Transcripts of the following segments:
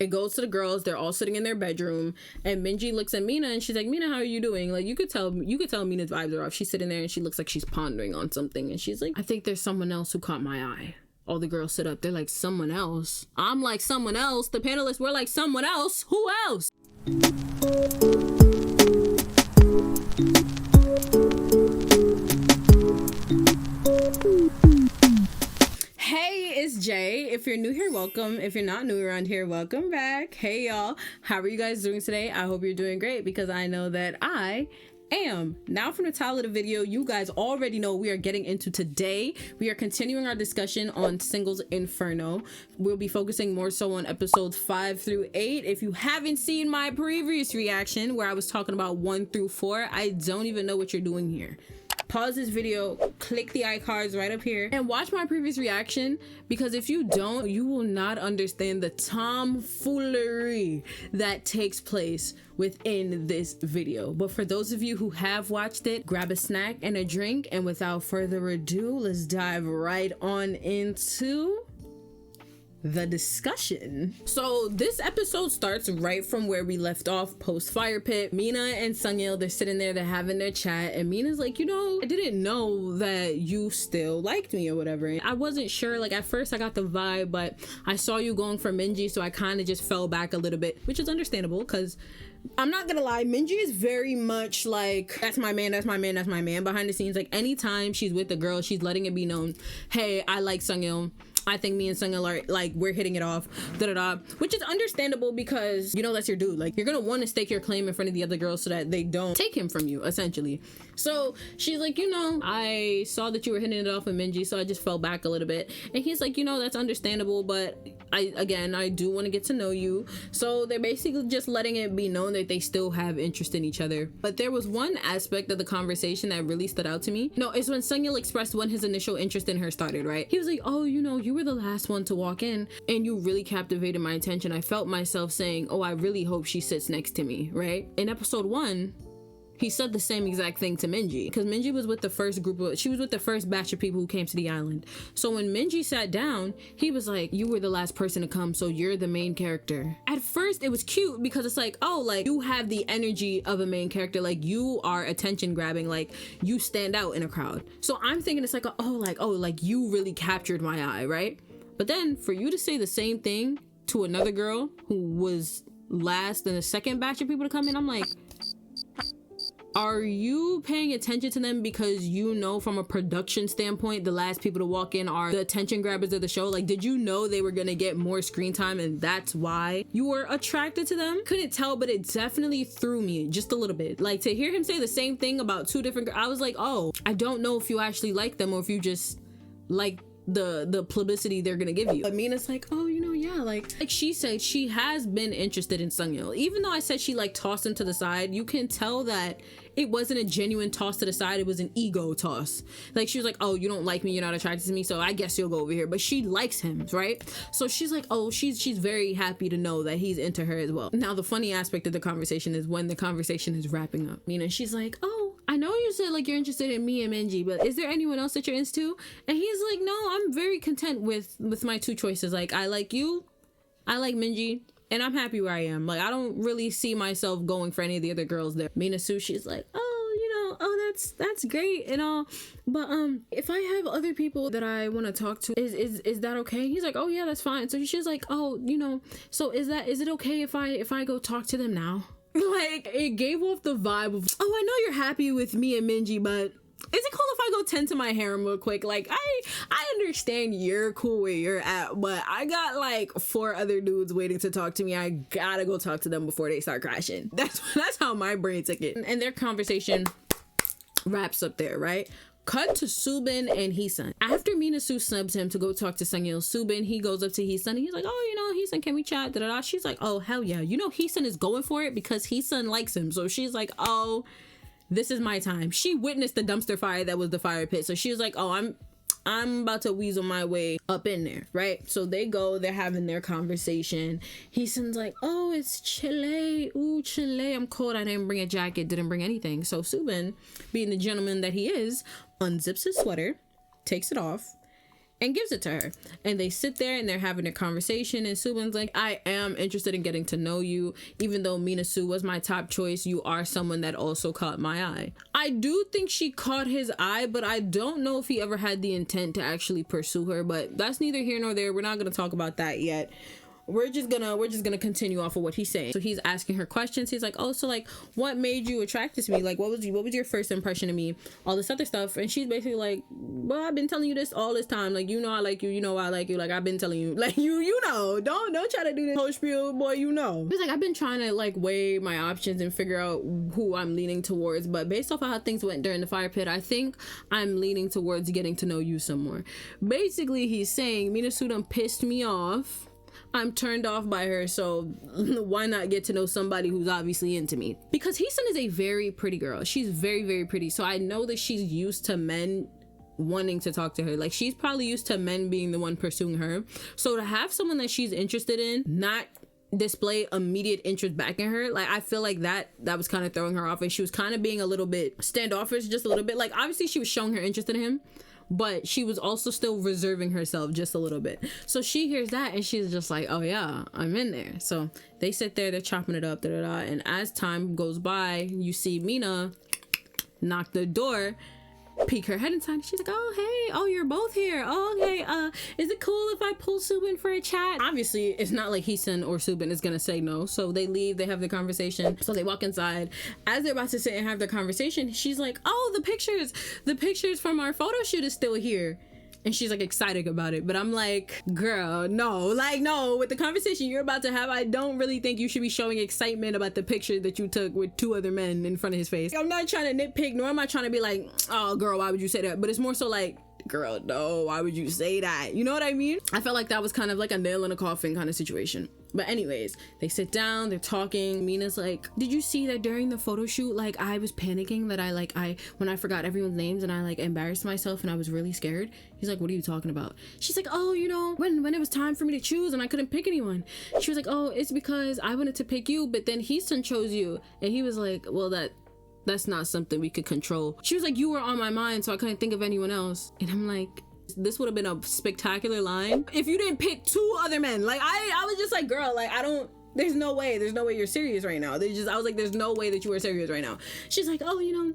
It goes to the girls. They're all sitting in their bedroom, and Min-gee looks at Mina, and she's like, Mina, how are you doing? Like, you could tell Mina's vibes are off. She's sitting there, and she looks like she's pondering on something, and she's like, I think there's someone else who caught my eye. All the girls sit up. They're like, someone else? I'm like, someone else? The panelists were like, someone else? Who else? Hey, it's Jay. If you're new here, welcome. If you're not new around here, welcome back. Hey, y'all. How are you guys doing today? I hope you're doing great, because I know that I am. Now, from the title of the video, you guys already know we are getting into today. We are continuing our discussion on Seung-il's Inferno. We'll be focusing more so on episodes 5 through 8. If you haven't seen my previous reaction where I was talking about 1 through 4, I don't even know what you're doing here. Pause this video, click the iCards right up here, and watch my previous reaction, because if you don't, you will not understand the tomfoolery that takes place within this video. But for those of you who have watched it, grab a snack and a drink, and without further ado, let's dive right on into the discussion. So this episode starts right from where we left off post firepit. Mina and Seung-il, they're sitting there, they're having their chat, and Mina's like, you know, I didn't know that you still liked me or whatever. And I wasn't sure, like at first I got the vibe, but I saw you going for Min-gee, so I kind of just fell back a little bit, which is understandable, because I'm not gonna lie, Min-gee is very much like, that's my man, that's my man, that's my man behind the scenes. Like anytime she's with a girl, she's letting it be known, hey, I like Seung-il, I think me and Seung-il are like, we're hitting it off, which is understandable, because you know that's your dude. Like, you're gonna want to stake your claim in front of the other girls so that they don't take him from you, essentially. So she's like, you know, I saw that you were hitting it off with Min-gee, so I just fell back a little bit. And he's like, you know, that's understandable, but I do want to get to know you. So they're basically just letting it be known that they still have interest in each other. But there was one aspect of the conversation that really stood out to me. No, it's when Seung-il expressed when his initial interest in her started, right? He was like, oh, you know, you were the last one to walk in and you really captivated my attention. I felt myself saying, oh, I really hope she sits next to me, right? In episode 1, he said the same exact thing to Min-gee, because Min-gee was with the first she was with the first batch of people who came to the island. So when Min-gee sat down, he was like, you were the last person to come, so you're the main character. At first it was cute, because it's like, oh, like you have the energy of a main character, like you are attention grabbing, like you stand out in a crowd. So I'm thinking it's like, like you really captured my eye, right? But then for you to say the same thing to another girl who was last in the second batch of people to come in, I'm like, are you paying attention to them because you know from a production standpoint the last people to walk in are the attention grabbers of the show? Like, did you know they were gonna get more screen time and that's why you were attracted to them? Couldn't tell, but it definitely threw me just a little bit. Like, to hear him say the same thing about 2 different girls, I was like, oh, I don't know if you actually like them or if you just like the publicity they're gonna give you. But Mina's like, oh, you know, yeah, like she said, she has been interested in Seung-il. Even though I said she like tossed him to the side, you can tell that it wasn't a genuine toss to the side, it was an ego toss. Like, she was like, oh, you don't like me, you're not attracted to me, so I guess you'll go over here. But she likes him, right? So she's like, oh, she's very happy to know that he's into her as well. Now the funny aspect of the conversation is when the conversation is wrapping up, Mina, she's like, oh, I know you said like you're interested in me and Min-gee, but is there anyone else that you're into? And he's like, no, I'm very content with my 2 choices. Like, I like you, I like Min-gee, and I'm happy where I am. Like, I don't really see myself going for any of the other girls there. Mina Sue, she's like, oh, you know, oh, that's great and all, but if I have other people that I want to talk to, is that okay? He's like, oh yeah, that's fine. So she's like, oh, you know, so is it okay if I go talk to them now? Like, it gave off the vibe of, oh, I know you're happy with me and Min-gee, but is it cool if I go tend to my harem real quick? Like, I understand you're cool where you're at, but I got like 4 other dudes waiting to talk to me. I gotta go talk to them before they start crashing. That's how my brain took it. And their conversation wraps up there, right? Cut to Subin and Hee Sun. After Mina Sue snubs him to go talk to Seung-il, Subin, he goes up to Hee Sun and he's like, oh, you know, Hee Sun, can we chat? Da, da, da. She's like, oh, hell yeah. You know, Hee Sun is going for it because Hee Sun likes him. So she's like, oh, this is my time. She witnessed the dumpster fire that was the fire pit. So she was like, oh, I'm about to weasel my way up in there, right? So they go, they're having their conversation. Hee Sun's like, oh, it's Chile. Ooh, Chile. I'm cold. I didn't bring a jacket, didn't bring anything. So Subin, being the gentleman that he is, unzips his sweater, takes it off, and gives it to her. And they sit there and they're having a conversation, and Subin's like, I am interested in getting to know you. Even though Mina Soo was my top choice, you are someone that also caught my eye. I do think she caught his eye, but I don't know if he ever had the intent to actually pursue her, but that's neither here nor there. We're not going to talk about that yet. We're just gonna continue off of what he's saying. So he's asking her questions. He's like, oh, so like, what made you attracted to me? Like, what was your first impression of me? All this other stuff. And she's basically like, well, I've been telling you this all this time. Like, you know I like you. You know I like you. Like, I've been telling you. Like, you know. Don't try to do this whole spiel, boy. You know. He's like, I've been trying to like weigh my options and figure out who I'm leaning towards. But based off of how things went during the fire pit, I think I'm leaning towards getting to know you some more. Basically, he's saying Mina Soo done pissed me off. I'm turned off by her, so why not get to know somebody who's obviously into me? Because Hee Sun is a very pretty girl. She's very, very pretty. So I know that she's used to men wanting to talk to her. Like, she's probably used to men being the one pursuing her. So to have someone that she's interested in not display immediate interest back in her, like, I feel like that was kind of throwing her off, and she was kind of being a little bit standoffish, just a little bit. Like, obviously she was showing her interest in him, but she was also still reserving herself just a little bit. So she hears that and she's just like, oh yeah, I'm in there. So they sit there, they're chopping it up, and as time goes by, you see Mina knock the door, peek her head inside, and she's like, oh hey, oh you're both here, oh okay, is it cool if I pull Subin for a chat? Obviously it's not like Hee Sun or Subin is gonna say no, so they leave, they have the conversation. So they walk inside. As they're about to sit and have their conversation, she's like, oh, the pictures from our photo shoot is still here. And she's like excited about it, but I'm like, girl, no, like, no, with the conversation you're about to have, I don't really think you should be showing excitement about the picture that you took with 2 other men in front of his face. I'm not trying to nitpick, nor am I trying to be like, oh girl, why would you say that? But it's more so like, girl, no, why would you say that? You know what I mean? I felt like that was kind of like a nail in a coffin kind of situation. But anyways, they sit down, they're talking. Mina's like, did you see that during the photo shoot, like, I was panicking that when I forgot everyone's names and I like embarrassed myself and I was really scared? He's like, what are you talking about? She's like, oh, you know, when it was time for me to choose and I couldn't pick anyone. She was like, oh, it's because I wanted to pick you, but then Hee Sun chose you. And he was like, well, that's not something we could control. She was like, you were on my mind, so I couldn't think of anyone else. And I'm like, this would have been a spectacular line if you didn't pick 2 other men. Like, I was just like, girl, like, there's no way you're serious right now. I was like, there's no way that you are serious right now. She's like, oh, you know,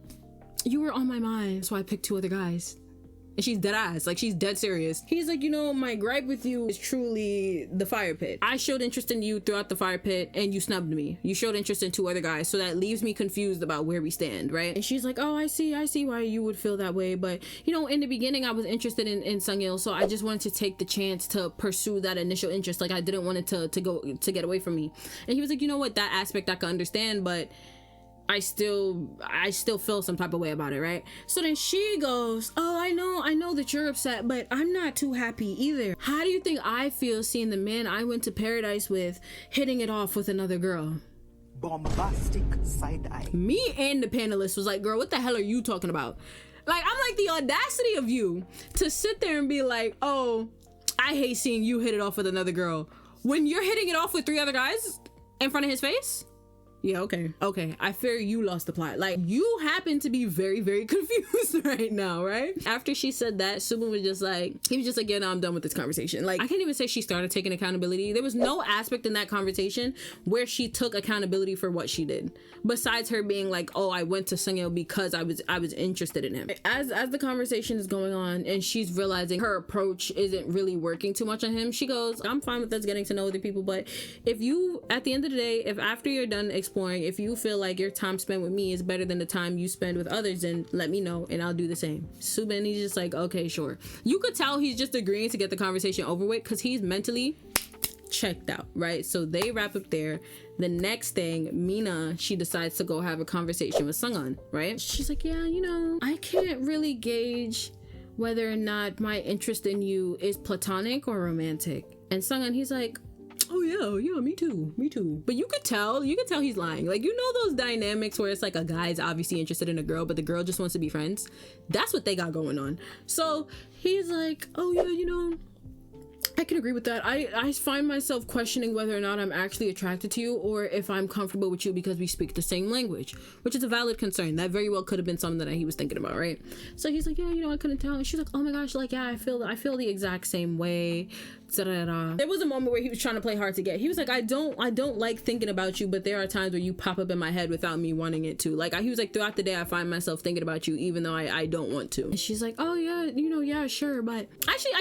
you were on my mind, so I picked 2 other guys. And she's dead ass, like, she's dead serious. He's like, you know, my gripe with you is truly the fire pit. I showed interest in you throughout the fire pit and you snubbed me. You showed interest in 2 other guys, so that leaves me confused about where we stand, right? And she's like, oh, I see why you would feel that way, but you know, in the beginning I was interested in Seung-il, so I just wanted to take the chance to pursue that initial interest. Like, I didn't want it to get away from me. And he was like, you know what, that aspect I can understand, but I still feel some type of way about it, right? So then she goes, oh, I know that you're upset, but I'm not too happy either. How do you think I feel seeing the man I went to paradise with hitting it off with another girl? Bombastic side eye. Me and the panelist was like, girl, what the hell are you talking about? Like, I'm like, the audacity of you to sit there and be like, oh, I hate seeing you hit it off with another girl when you're hitting it off with 3 other guys in front of his face. Yeah, okay. I fear you lost the plot. Like, you happen to be very, very confused right now, right? After she said that, Subin was just like, yeah, no, I'm done with this conversation. Like, I can't even say she started taking accountability. There was no aspect in that conversation where she took accountability for what she did, besides her being like, oh, I went to Seung-il because I was interested in him. As the conversation is going on and she's realizing her approach isn't really working too much on him, she goes, I'm fine with us getting to know other people, but if you, at the end of the day, if after you're done exploring, if you feel like your time spent with me is better than the time you spend with others, then let me know and I'll do the same. Subin, he's just like, okay, sure. You could tell he's just agreeing to get the conversation over with because he's mentally checked out, right? So they wrap up there. The next thing, Mina, she decides to go have a conversation with Seung-il, right? She's like, yeah, you know, I can't really gauge whether or not my interest in you is platonic or romantic. And Seung-il, he's like, oh yeah, me too. But you could tell he's lying. Like, you know those dynamics where it's like a guy's obviously interested in a girl, but the girl just wants to be friends? That's what they got going on. So he's like, oh yeah, you know, I can agree with that. I find myself questioning whether or not I'm actually attracted to you or if I'm comfortable with you because we speak the same language, which is a valid concern. That very well could have been something that he was thinking about, right? So he's like, yeah, you know, I couldn't tell. And she's like, oh my gosh, like, yeah, I feel the exact same way. Da-da-da. There was a moment where he was trying to play hard to get. He was like, I don't like thinking about you, but there are times where you pop up in my head without me wanting it to. Like, he was like, throughout the day I find myself thinking about you even though I don't want to. And she's like, oh yeah, you know, yeah, sure, but actually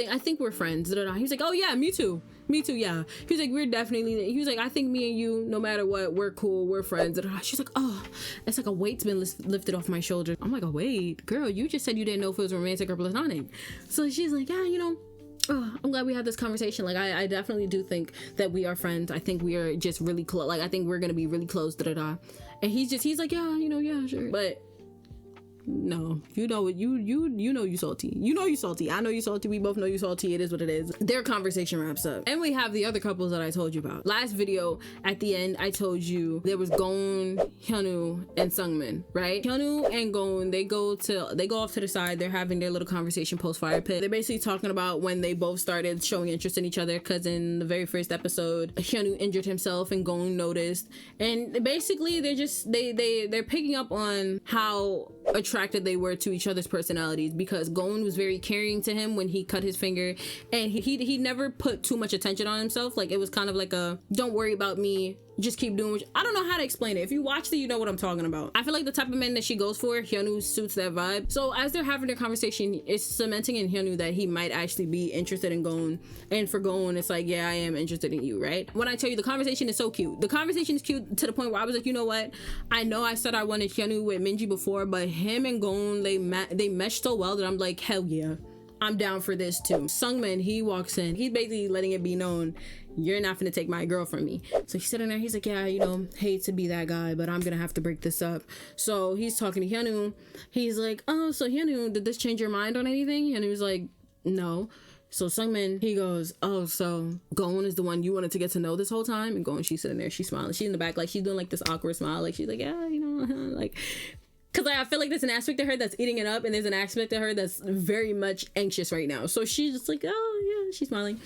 I think we're friends. Da-da-da. He was like, oh yeah, me too, yeah. He was like, we're definitely, he was like, I think me and you, no matter what, we're cool, we're friends. Da-da-da. She's like, oh, it's like a weight's been lifted off my shoulders. I'm like, a weight? Girl, you just said you didn't know if it was romantic or platonic. So she's like, yeah, you know, oh, I'm glad we had this conversation. Like, I definitely do think that we are friends. I think we are just really close. Like, I think we're gonna be really close. Da-da-da. And he's like, yeah, you know, yeah, sure. But no, you know you salty. You know you salty. I know you salty. We both know you salty. It is what it is. Their conversation wraps up. And we have the other couples that I told you about. Last video, at the end, I told you there was Gon, Hyunwoo, and Seung-min, right? Hyunwoo and Gon, they go off to the side. They're having their little conversation post firepit. They're basically talking about when they both started showing interest in each other, because in the very first episode, Hyunwoo injured himself and Gon noticed. And basically they're picking up on how attracted they were to each other's personalities, because Gon was very caring to him when he cut his finger, and he never put too much attention on himself. Like, it was kind of like a, don't worry about me, just keep doing what I don't know how to explain it. If you watched it, you know what I'm talking about. I feel like the type of men that she goes for, Hyunwoo suits that vibe. So as they're having their conversation, it's cementing in Hyunwoo that he might actually be interested in Gon, and for Gon, it's like, yeah, I am interested in you, right? When I tell you, the conversation is so cute. The conversation is cute to the point where I was like, you know what? I know I said I wanted Hyunwoo with Min-gee before, but him and Gon, they meshed so well that I'm like, hell yeah, I'm down for this too. Seung-min, he walks in. He's basically letting it be known, you're not gonna take my girl from me. So he's sitting there, he's like, yeah, you know, hate to be that guy, but I'm gonna have to break this up. So he's talking to Hyunwoo. He's like, oh, so Hyunwoo, did this change your mind on anything? And he was like, no. So Seung-min, he goes, oh, so Gon is the one you wanted to get to know this whole time? And Gon, she's sitting there, she's smiling. She's in the back, like, she's doing like this awkward smile. Like, she's like, yeah, you know, like, because I feel like there's an aspect of her that's eating it up, and there's an aspect of her that's very much anxious right now. So she's just like, oh yeah, she's smiling.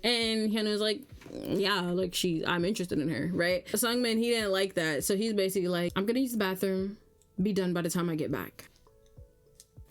And Hyunwoo's like, yeah, like, I'm interested in her, right? Seung-min, he didn't like that. So he's basically like, I'm gonna use the bathroom, be done by the time I get back.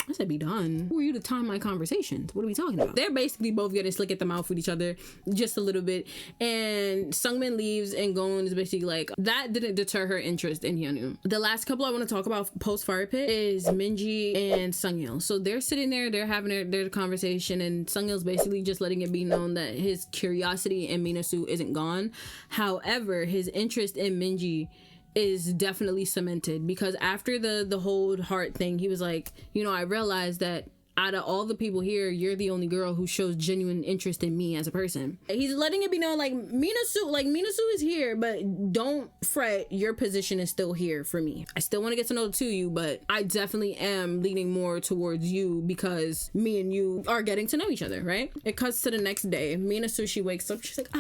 I said, be done? Who are you to time my conversations? What are we talking about? They're basically both getting slick at the mouth with each other just a little bit. And Seung-min leaves, and Gon is basically like, that didn't deter her interest in Hyunwoo. The last couple I want to talk about post firepit is Min-gee and Seung-il. So they're sitting there, they're having their conversation, and Seung-il's basically just letting it be known that his curiosity in Minasu isn't gone. However, his interest in Min-gee is definitely cemented, because after the whole heart thing, he was like, you know, I realized that out of all the people here, you're the only girl who shows genuine interest in me as a person. He's letting it be known, like, Minasu is here, but don't fret, your position is still here for me. I still want to get to know the two of you, but I definitely am leaning more towards you because me and you are getting to know each other, right? It cuts to the next day. Minasu, she wakes up, she's like,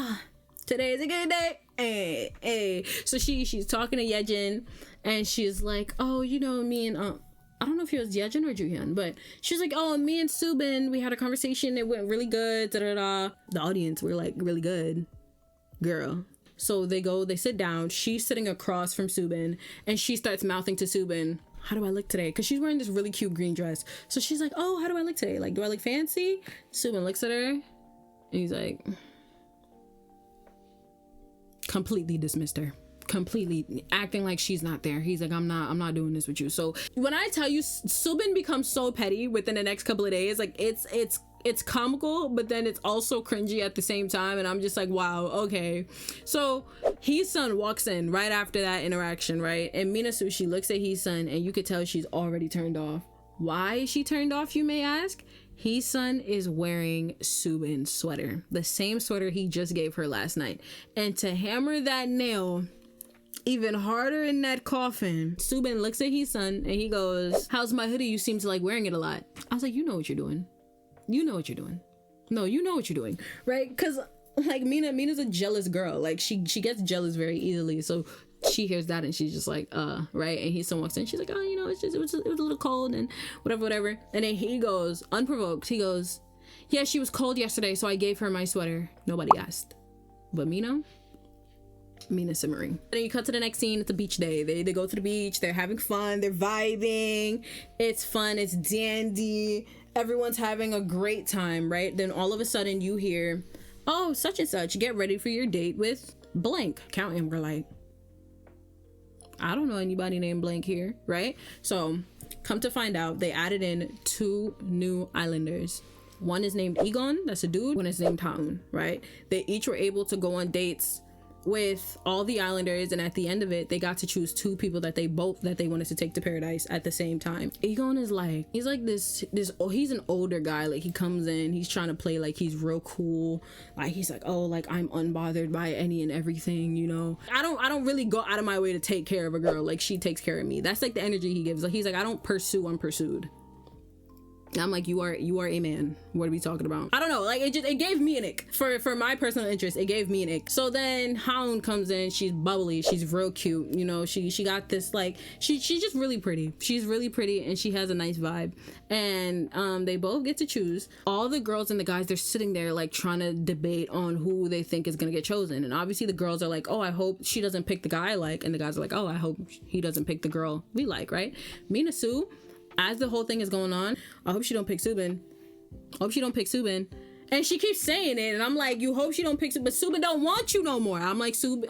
today is a good day. Hey. So she's talking to Yejin, and she's like, oh, you know, me and I don't know if it was Yejin or Juhyun, but she's like, oh, me and Subin, we had a conversation, it went really good, da-da-da. The audience were like, really good, girl. So they sit down, she's sitting across from Subin, and she starts mouthing to Subin, how do I look today? Because she's wearing this really cute green dress. So she's like, oh, how do I look today? Like, do I look fancy? Subin looks at her, and he's like, completely dismissed her, completely acting like she's not there. He's like, I'm not doing this with you. So when I tell you, Subin becomes so petty within the next couple of days, like, it's comical, but then it's also cringy at the same time, and I'm just like, wow, okay. So Hee Sun walks in right after that interaction, right? And Minasu, she looks at Hee Sun, and you could tell she's already turned off. Why is she turned off, you may ask? Hee Sun is wearing Subin's sweater, the same sweater he just gave her last night. And to hammer that nail even harder in that coffin, Subin looks at Hee Sun and he goes, how's my hoodie? You seem to like wearing it a lot. I was like, you know what you're doing. You know what you're doing. No, you know what you're doing, right? Because like Mina's a jealous girl. Like she gets jealous very easily. So she hears that and she's just like, right? And Hee Sun walks in, she's like, oh, you know, it was a little cold and whatever. And then he goes, unprovoked, he goes, Yeah, she was cold yesterday, so I gave her my sweater. Nobody asked. But Mina simmering. And then you cut to the next scene. It's a beach day. They go to the beach. They're having fun. They're vibing. It's fun. It's dandy. Everyone's having a great time, right? Then all of a sudden you hear, oh, such and such, get ready for your date with blank. Counting, we're like, I don't know anybody named blank here, right? So come to find out, they added in 2 new islanders. One is named Egon, that's a dude. One is named Haun, right? They each were able to go on dates with all the islanders, and at the end of it, they got to choose 2 people that they wanted to take to paradise at the same time. Egon is like, he's like this he's an older guy. Like, he comes in, he's trying to play like he's real cool. Like, he's like, oh, like, I'm unbothered by any and everything, you know. I don't really go out of my way to take care of a girl. Like, she takes care of me. That's like the energy he gives. Like, he's like, I don't pursue unpursued. I'm like, you are a man. What are we talking about? I don't know. Like, it gave me an ick. For my personal interest, it gave me an ick. So then Haun comes in. She's bubbly. She's real cute. You know, she got this, like, she's just really pretty. She's really pretty, and she has a nice vibe. And they both get to choose. All the girls and the guys, they're sitting there like trying to debate on who they think is gonna get chosen. And obviously the girls are like, oh, I hope she doesn't pick the guy I like. And the guys are like, oh, I hope he doesn't pick the girl we like, right? Mina Sue, as the whole thing is going on, I hope she don't pick Subin. Hope she don't pick Subin. And she keeps saying it, and I'm like, you hope she don't pick Subin, but Subin don't want you no more. I'm like, Subin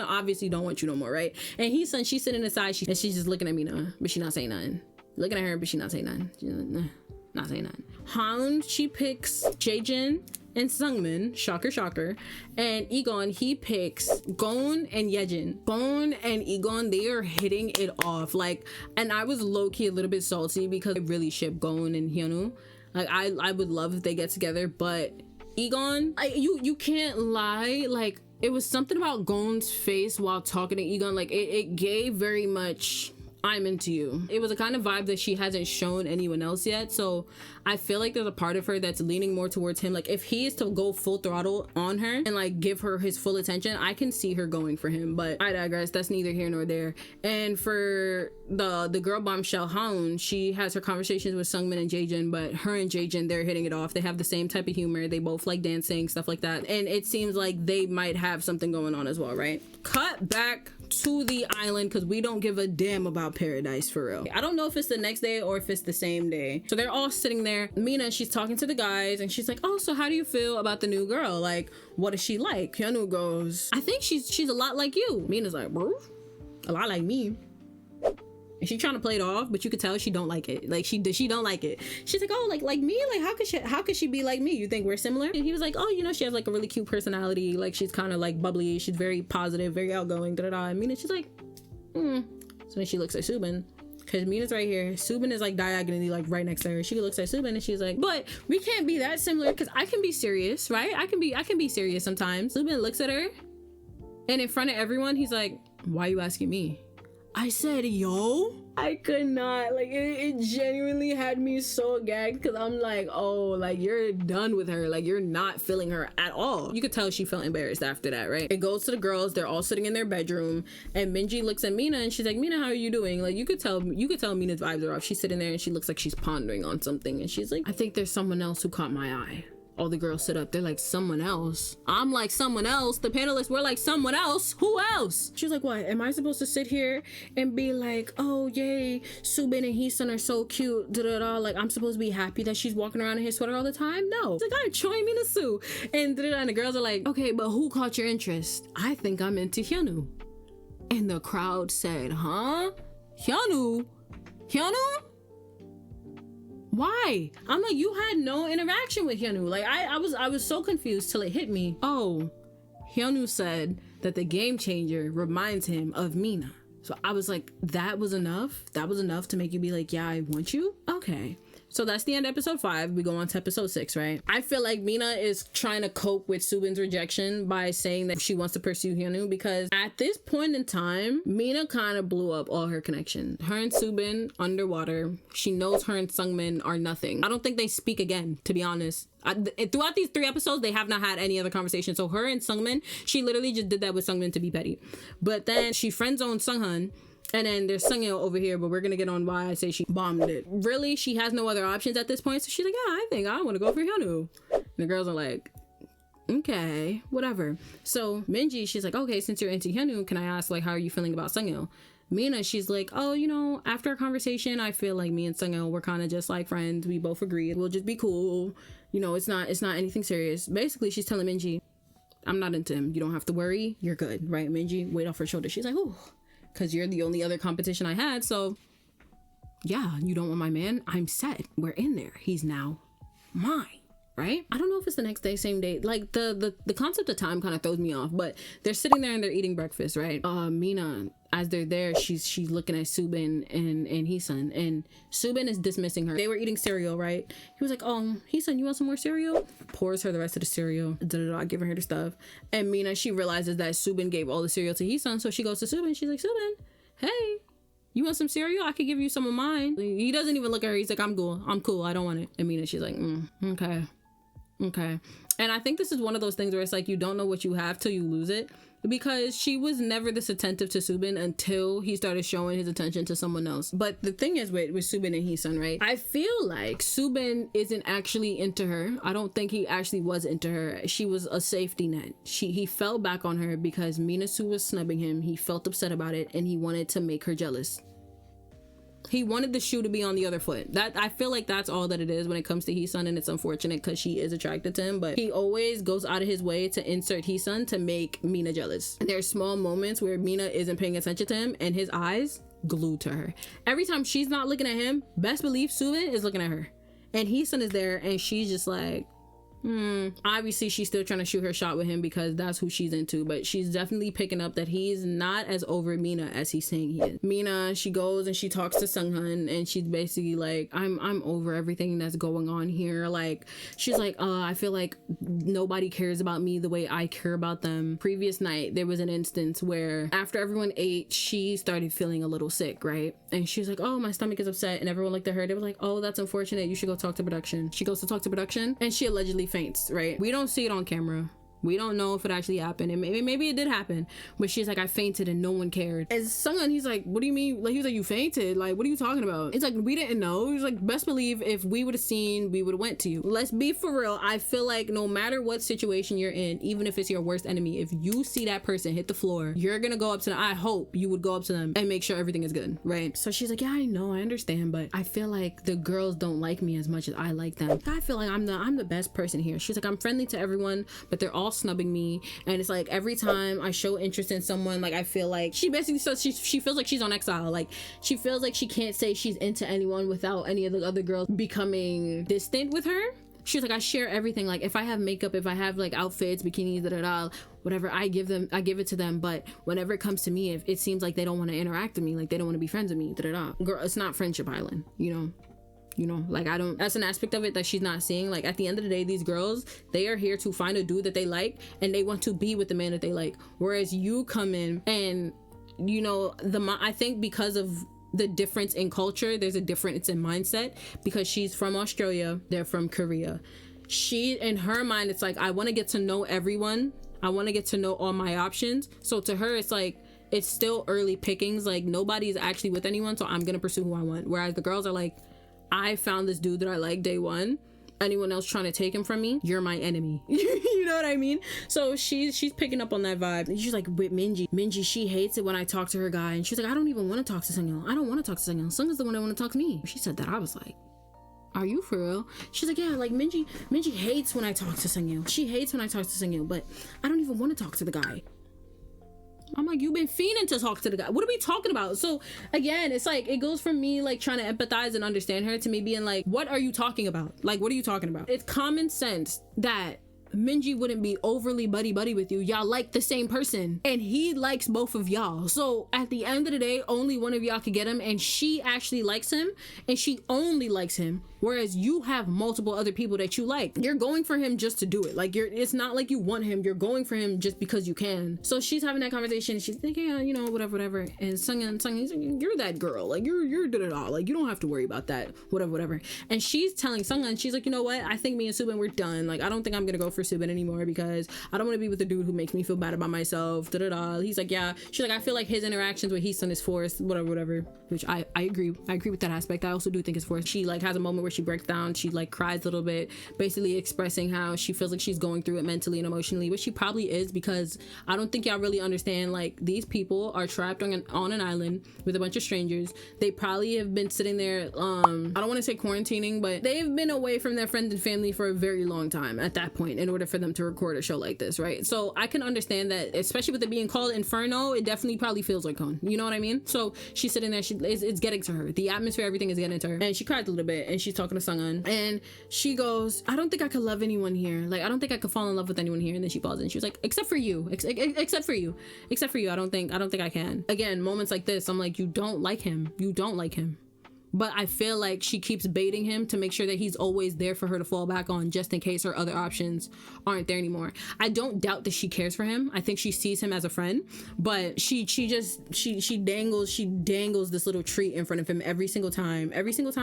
obviously don't want you no more, right? And she's sitting aside, and she's just looking at Mina, but she not saying nothing. Looking at her, but she not saying nothing. Not saying nothing. Haun, she picks Jaejin and Seung-min, shocker, and Egon, he picks Gon and Yejin. Gon and Egon, they are hitting it off, like, and I was low-key a little bit salty because I really ship Gon and Hyunwoo. Like, I would love if they get together, but Egon, you can't lie, like, it was something about Gon's face while talking to Egon, like, it gave very much, I'm into you. It was a kind of vibe that she hasn't shown anyone else yet, so I feel like there's a part of her that's leaning more towards him. Like, if he is to go full throttle on her and like give her his full attention, I can see her going for him, but I digress. That's neither here nor there. And for the girl bombshell Haun, she has her conversations with Seung-min and Jaejin, but her and Jaejin, they're hitting it off. They have the same type of humor. They both like dancing, stuff like that, and it seems like they might have something going on as well, right? Cut back to the island, because we don't give a damn about paradise for real. I don't know if it's the next day or if it's the same day. So they're all sitting there. Mina, she's talking to the guys, and she's like, oh, so how do you feel about the new girl? Like, what is she like? Hyunwoo goes, I think she's a lot like you. Mina's like, bro, a lot like me. And she's trying to play it off, but you could tell she don't like it. Like, she don't like it. She's like, oh, like me? Like, how could she be like me? You think we're similar? And he was like, oh, you know, she has like a really cute personality. Like, she's kind of like bubbly. She's very positive, very outgoing, da-da-da. And Mina, she's like, So then she looks at Subin, because Mina's right here. Subin is like diagonally, like right next to her. She looks at Subin and she's like, but we can't be that similar, because I can be serious, right? I can be serious sometimes. Subin looks at her, and in front of everyone, he's like, why are you asking me? I said, yo, I could not, like, it genuinely had me so gagged, because I'm like, oh, like, you're done with her. Like, you're not feeling her at all. You could tell she felt embarrassed after that, right? It goes to the girls. They're all sitting in their bedroom, and Min-gee looks at Mina, and she's like, Mina, how are you doing? Like, you could tell Mina's vibes are off. She's sitting there, and she looks like she's pondering on something, and she's like, I think there's someone else who caught my eye. All the girls sit up. They're like, someone else? I'm like, someone else? The panelists were like, someone else? Who else? She's like, what? Am I supposed to sit here and be like, oh, yay, Subin and Hee Sun are so cute, da-da-da. Like, I'm supposed to be happy that she's walking around in his sweater all the time? No. It's like, I'm Choi Mina Sue. And da-da-da. And the girls are like, okay, but who caught your interest? I think I'm into Hyunwoo. And the crowd said, huh? Hyunwoo? Why? I'm like, you had no interaction with Hyunwoo. Like, I was so confused till it hit me. Oh, Hyunwoo said that the game changer reminds him of Mina. So I was like, that was enough? That was enough to make you be like, yeah, I want you? Okay. So that's the end of episode 5. We go on to episode 6, right? I feel like Mina is trying to cope with Subin's rejection by saying that she wants to pursue Hyunwoo, because at this point in time, Mina kind of blew up all her connections. Her and Subin underwater. She knows her and Seung-min are nothing. I don't think they speak again, to be honest. Throughout these 3 episodes, they have not had any other conversation. So her and Seung-min, she literally just did that with Seung-min to be petty. But then she friend zoned Sung-hun, And then there's Seung-il over here, but we're gonna get on why I say she bombed it. Really, she has no other options at this point, so she's like, yeah, I think I want to go for Hyunwoo. And the girls are like, okay, whatever. So Min-gee, she's like, okay, since you're into Hyunwoo, can I ask, like, how are you feeling about Seung-il? Mina, she's like, oh, you know, after our conversation, I feel like me and Seung-il were kind of just like friends. We both agreed we'll just be cool. You know, it's not anything serious. Basically, she's telling Min-gee, I'm not into him. You don't have to worry. You're good, right? Min-gee, weight off her shoulder. She's like, oh, because you're the only other competition I had. So yeah, you don't want my man. I'm set. We're in there. He's now mine. Right? I don't know if it's the next day, same day. Like the concept of time kind of throws me off, but they're sitting there and they're eating breakfast, right? Mina, as they're there, she's looking at Subin and Hee Sun, and Subin is dismissing her. They were eating cereal, right? He was like, oh, Hee Sun, you want some more cereal? Pours her the rest of the cereal, giving her the stuff. And Mina, she realizes that Subin gave all the cereal to Hee Sun, so she goes to Subin. She's like, Subin, hey, you want some cereal? I could give you some of mine. He doesn't even look at her. He's like, I'm cool. I don't want it. And Mina, she's like, okay. And I think this is one of those things where it's like you don't know what you have till you lose it, because she was never this attentive to Subin until he started showing his attention to someone else. But the thing is with Subin and Hee Sun, right? I feel like Subin isn't actually into her. I don't think he actually was into her. She was a safety net. He fell back on her because Minasu was snubbing him. He felt upset about it and he wanted to make her jealous. He wanted the shoe to be on the other foot. That I feel like that's all that it is when it comes to Hee Sun, and it's unfortunate because she is attracted to him, but he always goes out of his way to insert Hee Sun to make Mina jealous. And there's small moments where Mina isn't paying attention to him and his eyes glued to her. Every time she's not looking at him, best believe Subin is looking at her. And Hee Sun is there and she's just like, obviously she's still trying to shoot her shot with him because that's who she's into, but she's definitely picking up that he's not as over Mina as he's saying he is. Mina, she goes and she talks to Seung-il and she's basically like, I'm over everything that's going on here. Like, she's like, I feel like nobody cares about me the way I care about them. Previous night there was an instance where after everyone ate, she started feeling a little sick, right? And she's like, oh, my stomach is upset, and everyone looked at her. They were like, oh, that's unfortunate, you should go talk to production. She goes to talk to production and she allegedly faints, right? We don't see it on camera. We don't know if it actually happened, and maybe it did happen, but she's like, I fainted and no one cared. And Seung-il, he's like, what do you mean? Like, he was like, you fainted? Like, what are you talking about? It's like, we didn't know. He was like, best believe if we would have seen, we would have went to you. Let's be for real. I feel like no matter what situation you're in, even if it's your worst enemy, if you see that person hit the floor, you're gonna go up to them. I hope you would go up to them and make sure everything is good, right? So she's like, yeah, I know, I understand, but I feel like the girls don't like me as much as I like them. I feel like I'm the best person here. She's like, I'm friendly to everyone, but they're all snubbing me. And it's like every time I show interest in someone, like I feel like she basically says she feels like she's on exile. Like she feels like she can't say she's into anyone without any of the other girls becoming distant with her. She's like, I share everything. Like if I have makeup, if I have like outfits, bikinis, whatever, I give it to them. But whenever it comes to me, if it seems like they don't want to interact with me, like they don't want to be friends with me, girl, it's not Friendship Island, you know. Like that's an aspect of it that she's not seeing. Like at the end of the day, these girls, they are here to find a dude that they like and they want to be with the man that they like. Whereas you come in and, you know, I think because of the difference in culture, there's a difference in mindset, because she's from Australia, they're from Korea. In her mind, it's like, I want to get to know everyone. I want to get to know all my options. So to her, it's like, it's still early pickings. Like nobody's actually with anyone, so I'm going to pursue who I want. Whereas the girls are like, I found this dude that I like day one. Anyone else trying to take him from me, you're my enemy. You know what I mean? So she's picking up on that vibe. And she's like, with Min-gee, she hates it when I talk to her guy. And she's like, I don't even want to talk to Seung-il. I don't want to talk to Seung-il. Seung-il's the one that want to talk to me. She said that. I was like, are you for real? She's like, yeah, like Min-gee hates when I talk to Seung-il. She hates when I talk to Seung-il, but I don't even want to talk to the guy. I'm like, you've been fiending to talk to the guy. What are we talking about? So again, it's like, it goes from me like trying to empathize and understand her to me being like, what are you talking about? Like, what are you talking about? It's common sense that Min-gee wouldn't be overly buddy with you. Y'all like the same person and he likes both of y'all. So at the end of the day, only one of y'all could get him, and she actually likes him and she only likes him. Whereas you have multiple other people that you like. You're going for him just to do it. Like, it's not like you want him. You're going for him just because you can. So she's having that conversation. She's thinking, yeah, you know, whatever. And Seung-il, he's like, you're that girl. Like, you're did it all. Like, you don't have to worry about that. Whatever. And she's telling Seung-il, she's like, you know what? I think me and Subin, we're done. Like, I don't think I'm gonna go for Subin anymore because I don't want to be with a dude who makes me feel bad about myself. He's like, yeah. She's like, I feel like his interactions with Hee Sun is forced. Whatever. Which I agree. I agree with that aspect. I also do think it's forced. She like has a moment where she breaks down. She like cries a little bit, basically expressing how she feels like she's going through it mentally and emotionally, which she probably is, because I don't think y'all really understand, like, these people are trapped on an island with a bunch of strangers. They probably have been sitting there, I don't want to say quarantining, but they've been away from their friends and family for a very long time at that point in order for them to record a show like this, right? So I can understand that, especially with it being called Inferno, it definitely probably feels like home. You know what I mean? So she's sitting there, it's getting to her. The atmosphere, everything is getting to her. And she cried a little bit, and she's talking to Seung-il, and she goes, I don't think I could love anyone here. Like, I don't think I could fall in love with anyone here. And then she paused and she was like, except for you. Except for you. I don't think I can. Again, moments like this, I'm like, you don't like him. But I feel like she keeps baiting him to make sure that he's always there for her to fall back on, just in case her other options aren't there anymore. I don't doubt that she cares for him. I think she sees him as a friend, but she dangles this little treat in front of him every single time.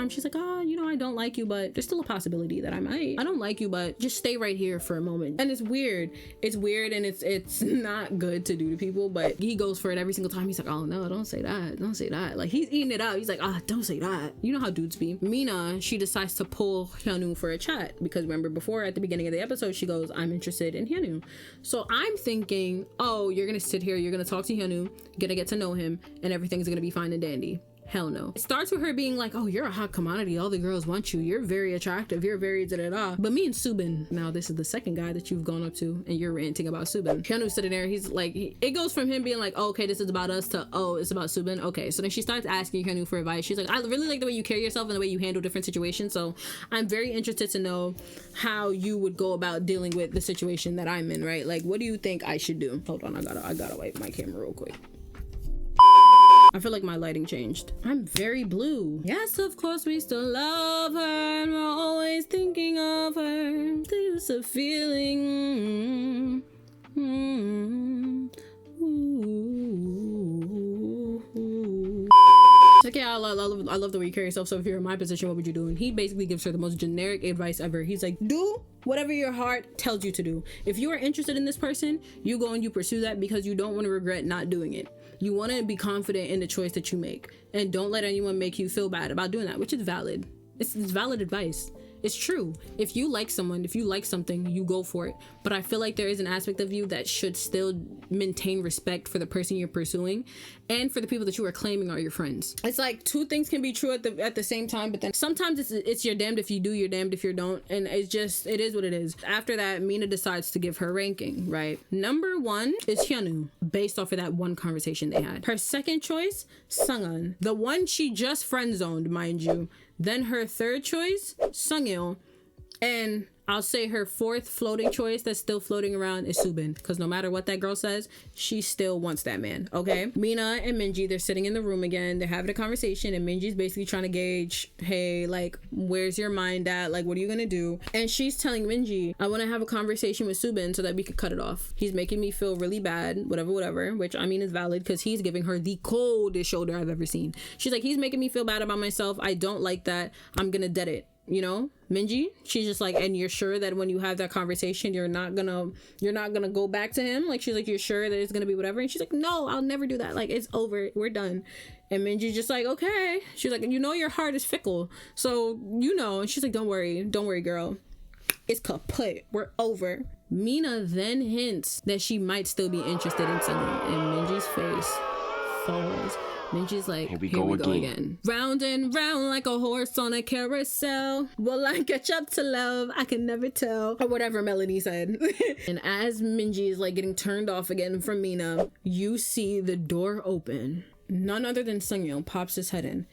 She's like, oh, you know, I don't like you, but there's still a possibility that I don't like you, but just stay right here for a moment. And it's weird and it's not good to do to people, but he goes for it every single time. He's like, oh no, don't say that. Like, he's eating it up. He's like, don't say that. You know how dudes be. Mina, she decides to pull Hyunwoo for a chat, because remember before, at the beginning of the episode, she goes, I'm interested in Hyunwoo. So I'm thinking, oh, you're gonna sit here, you're gonna talk to Hyunwoo, gonna get to know him, and everything's gonna be fine and dandy. Hell no. It starts with her being like, oh, you're a hot commodity, all the girls want you, you're very attractive, you're very da-da-da. But me and Subin, now this is the second guy that you've gone up to and you're ranting about Subin. Hyunwoo's sitting there, he's like, it goes from him being like, oh, okay, this is about us, to, oh, it's about Subin. Okay, so then she starts asking Hyunwoo for advice. She's like, I really like the way you carry yourself and the way you handle different situations, so I'm very interested to know how you would go about dealing with the situation that I'm in, right? Like, what do you think I should do? Hold on, I gotta wipe my camera real quick. I feel like my lighting changed. I'm very blue. Yes, of course we still love her, and we're always thinking of her. There's a feeling. Like, yeah, I love the way you carry yourself. So if you're in my position, what would you do? And he basically gives her the most generic advice ever. He's like, do whatever your heart tells you to do. If you are interested in this person, you go and you pursue that, because you don't want to regret not doing it. You want to be confident in the choice that you make, and don't let anyone make you feel bad about doing that, which is valid. It's valid advice. It's true. If you like someone, if you like something, you go for it. But I feel like there is an aspect of you that should still maintain respect for the person you're pursuing and for the people that you are claiming are your friends. It's like two things can be true at the same time, but then sometimes it's you're damned if you do, you're damned if you don't. And it is what it is. After that, Mina decides to give her ranking, right? Number 1 is Hyunwoo, based off of that one conversation they had. Her second choice, Seung-il, the one she just friend zoned, mind you. Then her third choice, Seung-il, and I'll say her fourth floating choice that's still floating around is Subin, because no matter what that girl says, she still wants that man, okay? Mina and Min-gee, they're sitting in the room again, they're having a conversation, and Min-gee's basically trying to gauge, hey, like, where's your mind at? Like, what are you gonna do? And she's telling Min-gee, I want to have a conversation with Subin so that we could cut it off. He's making me feel really bad, whatever, which I mean is valid, because he's giving her the coldest shoulder I've ever seen. She's like, he's making me feel bad about myself. I don't like that. I'm gonna dead it. You know, Min-gee, she's just like, and you're sure that when you have that conversation, you're not gonna go back to him? Like, she's like, you're sure that it's gonna be whatever? And she's like, no, I'll never do that. Like, it's over, we're done. And Min-gee's just like, okay. She's like, you know, your heart is fickle, so you know. And she's like, don't worry, girl, it's kaput, we're over. Mina then hints that she might still be interested in someone, and Min-gee's face falls. Min-gee's like, here we go again. Round and round like a horse on a carousel. Will I catch up to love? I can never tell. Or whatever Melanie said. And as Min-gee is like getting turned off again from Mina, you see the door open. None other than Seung-il pops his head in.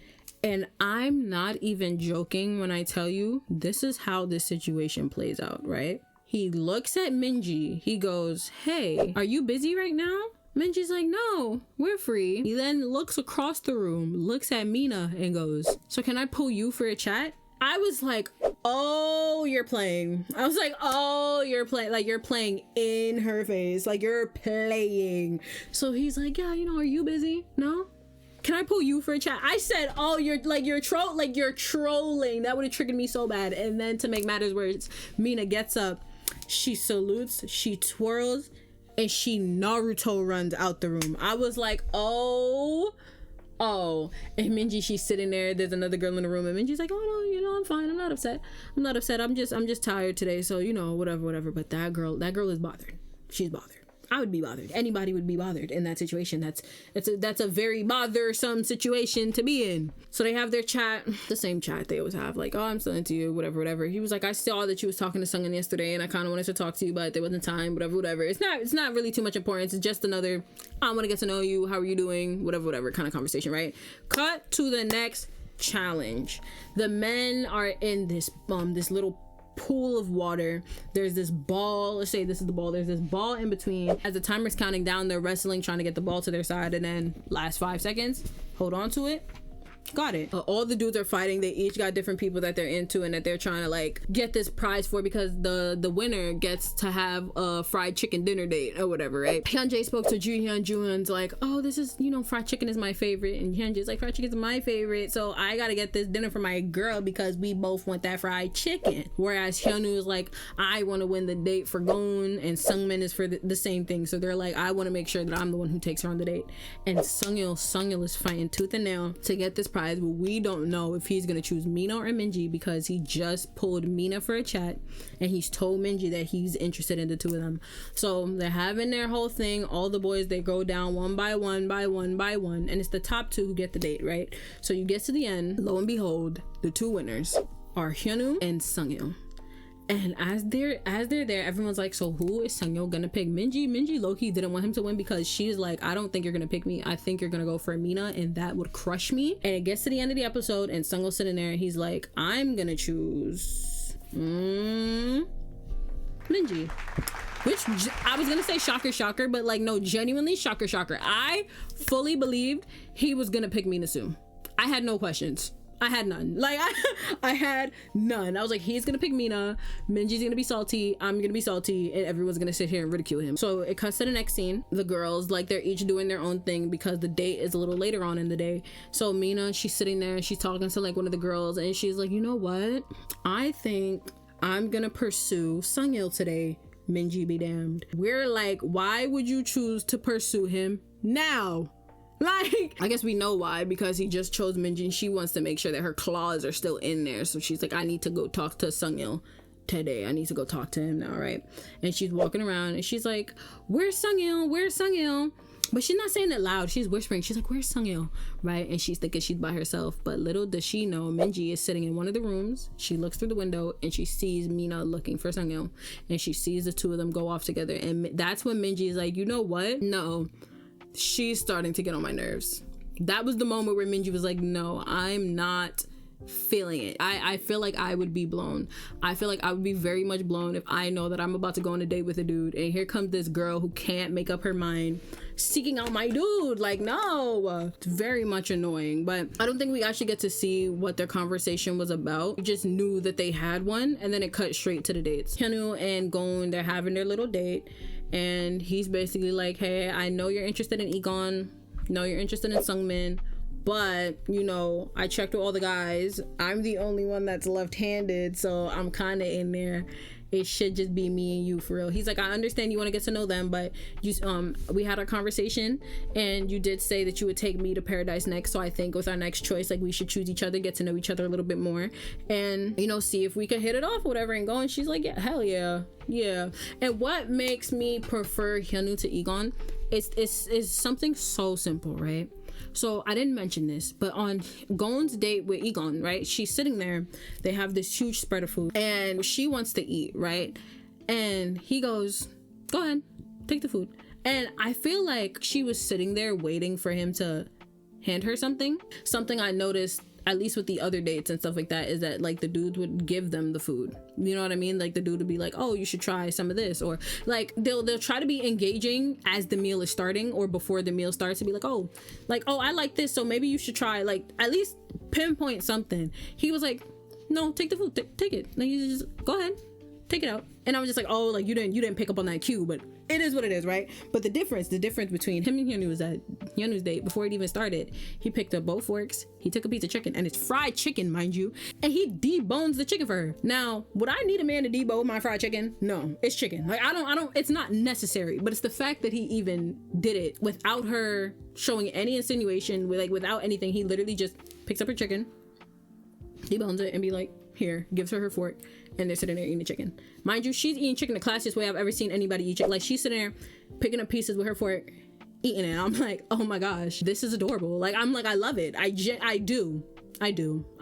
And I'm not even joking when I tell you this is how this situation plays out, right? He looks at Min-gee. He goes, hey, are you busy right now? Min-gee's like, no, we're free. He then looks across the room, looks at Mina and goes, so can I pull you for a chat? I was like, oh, you're playing. I was like, oh, you're playing. Like, you're playing in her face. Like, you're playing. So he's like, yeah, you know, are you busy? No? Can I pull you for a chat? I said, oh, you're trolling. That would have triggered me so bad. And then to make matters worse, Mina gets up, she salutes, she twirls, and she Naruto runs out the room. I was like, oh. And Min-gee, she's sitting there. There's another girl in the room, and Min-gee's like, oh no, you know, I'm fine. I'm not upset. I'm just tired today. So, you know, whatever. But that girl is bothered. She's bothered. I would be bothered. Anybody would be bothered in that situation. That's a very bothersome situation to be in. So they have their chat, the same chat they always have, like, oh, I'm still into you, whatever. He was like, I saw that you was talking to Seung-il yesterday, and I kind of wanted to talk to you, but there wasn't time, whatever. It's not really too much importance. It's just another, I want to get to know you. How are you doing? Whatever kind of conversation, right? Cut to the next challenge. The men are in this little pool of water. There's this ball. Let's say this is the ball. There's this ball in between. As the timer's counting down, they're wrestling, trying to get the ball to their side, and then last 5 seconds, hold on to it. Got it. All the dudes are fighting. They each got different people that they're into and that they're trying to like get this prize for, because the winner gets to have a fried chicken dinner date or whatever, right? Hyunjae spoke to Ju Hyun's like, oh, this is, you know, fried chicken is my favorite, and Hyunjae's like, fried chicken is my favorite, so I gotta get this dinner for my girl because we both want that fried chicken. Whereas Hyunwoo is like, I want to win the date for Gon, and Seungmin is for the same thing. So they're like, I want to make sure that I'm the one who takes her on the date. And Seung-il is fighting tooth and nail to get this prize, but we don't know if he's gonna choose Mina or Min-gee, because he just pulled Mina for a chat and he's told Min-gee that he's interested in the two of them. So they're having their whole thing. All the boys, they go down one by one, and it's the top two who get the date, right? So you get to the end, lo and behold, the two winners are Hyunwoo and Seung-il. And as they're there, everyone's like, so who is Seung-il gonna pick? Min-gee low-key didn't want him to win, because she's like, I don't think you're gonna pick me. I think you're gonna go for Mina, and that would crush me. And it gets to the end of the episode, and Seung-il's sitting there, and he's like, I'm gonna choose Min-gee. Which I was gonna say shocker, but like, no, genuinely shocker. I fully believed he was gonna pick Mina soon. I had no questions. I had none. Like, I had none. I was like, he's gonna pick Mina, Min-gee's gonna be salty, I'm gonna be salty, and everyone's gonna sit here and ridicule him. So it cuts to the next scene. The girls, like, they're each doing their own thing because the date is a little later on in the day. So Mina, she's sitting there and she's talking to like one of the girls, and she's like, you know what? I think I'm gonna pursue Seung-il today. Min-gee be damned. We're like, why would you choose to pursue him now? Like, I guess we know why, because he just chose Min-gee and she wants to make sure that her claws are still in there. So she's like, I need to go talk to Seung-il today. I need to go talk to him now, right? And she's walking around and she's like, where's Seung-il? But she's not saying it loud. She's whispering. She's like, where's Seung-il? Right? And she's thinking she's by herself. But little does she know, Min-gee is sitting in one of the rooms. She looks through the window and she sees Mina looking for Seung-il. And she sees the two of them go off together. And that's when Min-gee is like, you know what? No. She's starting to get on my nerves. That was the moment where Min-gee was like, no, I'm not feeling it. I feel like I would be blown. I feel like I would be very much blown if I know that I'm about to go on a date with a dude and here comes this girl who can't make up her mind seeking out my dude. Like, no. It's very much annoying. But I don't think we actually get to see what their conversation was about. We just knew that they had one, and then it cut straight to the dates. Hyunwoo and Gon, they're having their little date, and he's basically like, hey, I know you're interested in Egon, know you're interested in Seungmin, but, you know, I checked with all the guys. I'm the only one that's left-handed, so I'm kind of in there. It should just be me and you, for real. He's like, I understand you want to get to know them, but you, we had our conversation, and you did say that you would take me to Paradise next. So I think with our next choice, like, we should choose each other, get to know each other a little bit more, and, you know, see if we can hit it off, whatever, and go. And she's like, yeah, hell yeah. Yeah. And what makes me prefer Hyunwoo to Egon is something so simple, right? So I didn't mention this, but on Gon's date with Egon, right, she's sitting there, they have this huge spread of food, and she wants to eat, right? And he goes, go ahead, take the food. And I feel like she was sitting there waiting for him to hand her something I noticed, at least with the other dates and stuff like that, is that, like, the dudes would give them the food. You know what I mean? Like, the dude would be like, oh, you should try some of this, or like they'll try to be engaging as the meal is starting or before the meal starts, to be like, oh, I like this, so maybe you should try, like, at least pinpoint something. He was like, no, take the food, take it. Like, you just go ahead, take it out. And I was just like, oh, like you didn't pick up on that cue, but it is what it is, right? But the difference between him and Hyunwoo was that Hyunwoo's date, before it even started, he picked up both forks, he took a piece of chicken, and it's fried chicken, mind you, and he debones the chicken for her. Now, would I need a man to debone my fried chicken? No, it's chicken. Like, I don't, it's not necessary, but it's the fact that he even did it without her showing any insinuation, without anything. He literally just picks up her chicken, debones it, and be like, here, gives her fork, and they're sitting there eating the chicken. Mind you, she's eating chicken the classiest way I've ever seen anybody eat chicken. Like, she's sitting there picking up pieces with her fork, eating it. I'm like, oh my gosh, this is adorable. Like, I'm like, I love it. I do. I